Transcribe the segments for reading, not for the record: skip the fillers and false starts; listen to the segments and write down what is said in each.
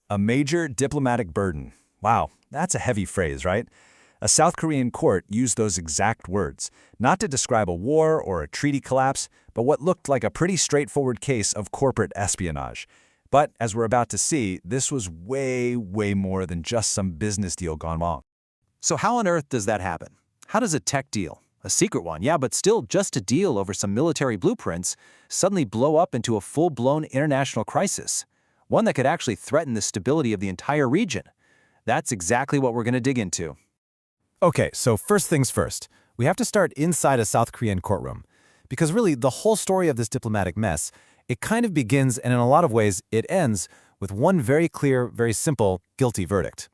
A major diplomatic burden. Wow, that's a heavy phrase, right? A South Korean court used those exact words, not to describe a war or a treaty collapse, but what looked like a pretty straightforward case of corporate espionage. But as we're about to see, this was way, way more than just some business deal gone wrong. So how on earth does that happen? How does a tech deal, a secret one, yeah, but still just a deal over some military blueprints, suddenly blow up into a full-blown international crisis? One that could actually threaten the stability of the entire region. That's exactly what we're going to dig into. Okay, so first things first, we have to start inside a South Korean courtroom. Because really, the whole story of this diplomatic mess, it kind of begins, and in a lot of ways, it ends with one very clear, very simple, guilty verdict.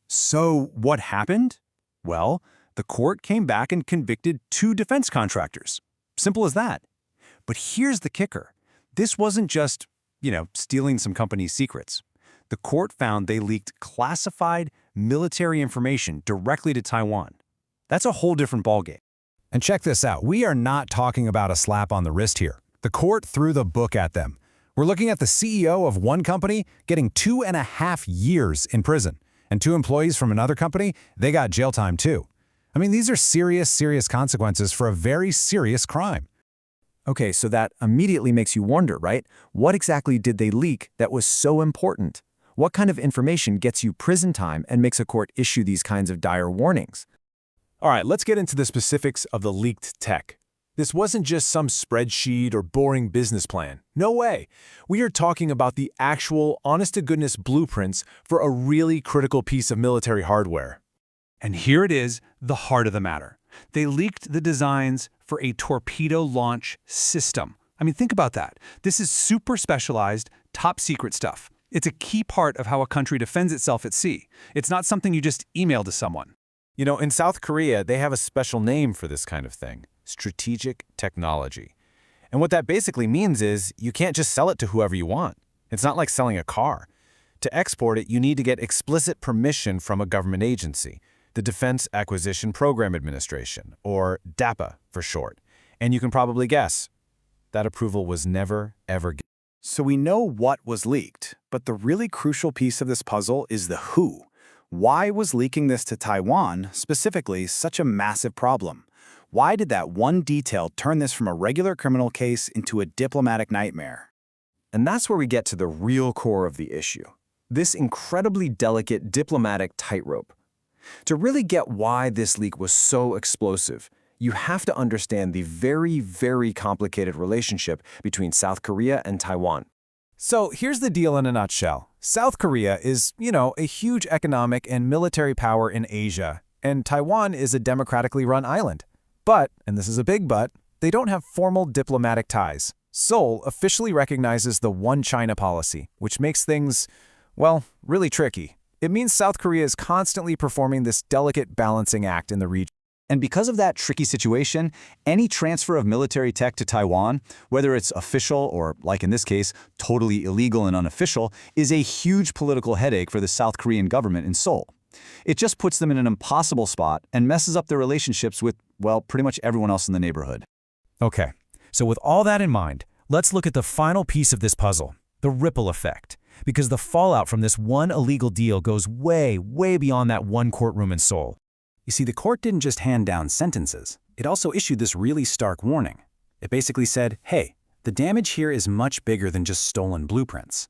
So what happened? Well, the court came back and convicted 2 defense contractors. Simple as that. But here's the kicker. This wasn't just, stealing some company's secrets. The court found they leaked classified military information directly to Taiwan. That's a whole different ballgame. And check this out, we are not talking about a slap on the wrist here. The court threw the book at them. We're looking at the CEO of one company getting 2.5 years in prison, and 2 employees from another company, they got jail time too. I mean, these are serious, serious consequences for a very serious crime. Okay, so that immediately makes you wonder, right? What exactly did they leak that was so important? What kind of information gets you prison time and makes a court issue these kinds of dire warnings? All right, let's get into the specifics of the leaked tech. This wasn't just some spreadsheet or boring business plan. No way. We are talking about the actual, honest-to-goodness blueprints for a really critical piece of military hardware. And here it is, the heart of the matter. They leaked the designs for a torpedo launch system. I mean, think about that. This is super specialized, top secret stuff. It's a key part of how a country defends itself at sea. It's not something you just email to someone. In South Korea, they have a special name for this kind of thing, strategic technology. And what that basically means is you can't just sell it to whoever you want. It's not like selling a car. To export it, you need to get explicit permission from a government agency, the Defense Acquisition Program Administration, or DAPA for short. And you can probably guess, that approval was never, ever given. So we know what was leaked, but the really crucial piece of this puzzle is the who. Why was leaking this to Taiwan, specifically, such a massive problem? Why did that one detail turn this from a regular criminal case into a diplomatic nightmare? And that's where we get to the real core of the issue. This incredibly delicate diplomatic tightrope. To really get why this leak was so explosive, you have to understand the very, very complicated relationship between South Korea and Taiwan. So here's the deal in a nutshell. South Korea is, a huge economic and military power in Asia, and Taiwan is a democratically run island. But, and this is a big but, they don't have formal diplomatic ties. Seoul officially recognizes the One China policy, which makes things, well, really tricky. It means South Korea is constantly performing this delicate balancing act in the region. And because of that tricky situation, any transfer of military tech to Taiwan, whether it's official or, like in this case, totally illegal and unofficial, is a huge political headache for the South Korean government in Seoul. It just puts them in an impossible spot and messes up their relationships with, well, pretty much everyone else in the neighborhood. Okay, so with all that in mind, let's look at the final piece of this puzzle, the ripple effect. Because the fallout from this one illegal deal goes way, way beyond that one courtroom in Seoul. You see, the court didn't just hand down sentences. It also issued this really stark warning. It basically said, hey, the damage here is much bigger than just stolen blueprints.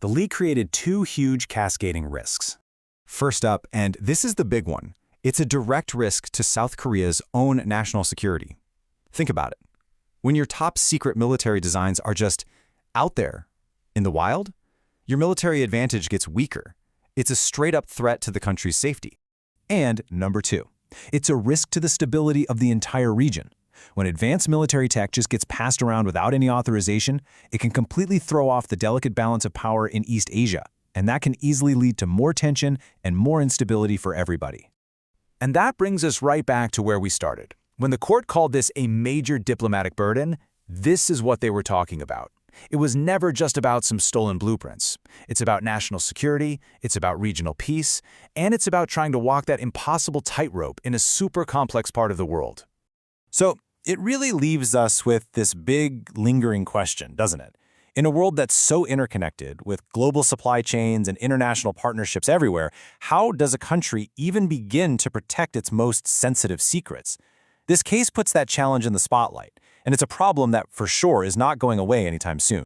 The leak created 2 huge cascading risks. First up, and this is the big one, it's a direct risk to South Korea's own national security. Think about it. When your top secret military designs are just out there in the wild, your military advantage gets weaker. It's a straight-up threat to the country's safety. And number 2, it's a risk to the stability of the entire region. When advanced military tech just gets passed around without any authorization, it can completely throw off the delicate balance of power in East Asia, and that can easily lead to more tension and more instability for everybody. And that brings us right back to where we started. When the court called this a major diplomatic burden, this is what they were talking about. It was never just about some stolen blueprints. It's about national security, it's about regional peace, and it's about trying to walk that impossible tightrope in a super complex part of the world. So it really leaves us with this big, lingering question, doesn't it? In a world that's so interconnected, with global supply chains and international partnerships everywhere, how does a country even begin to protect its most sensitive secrets? This case puts that challenge in the spotlight, and it's a problem that for sure is not going away anytime soon.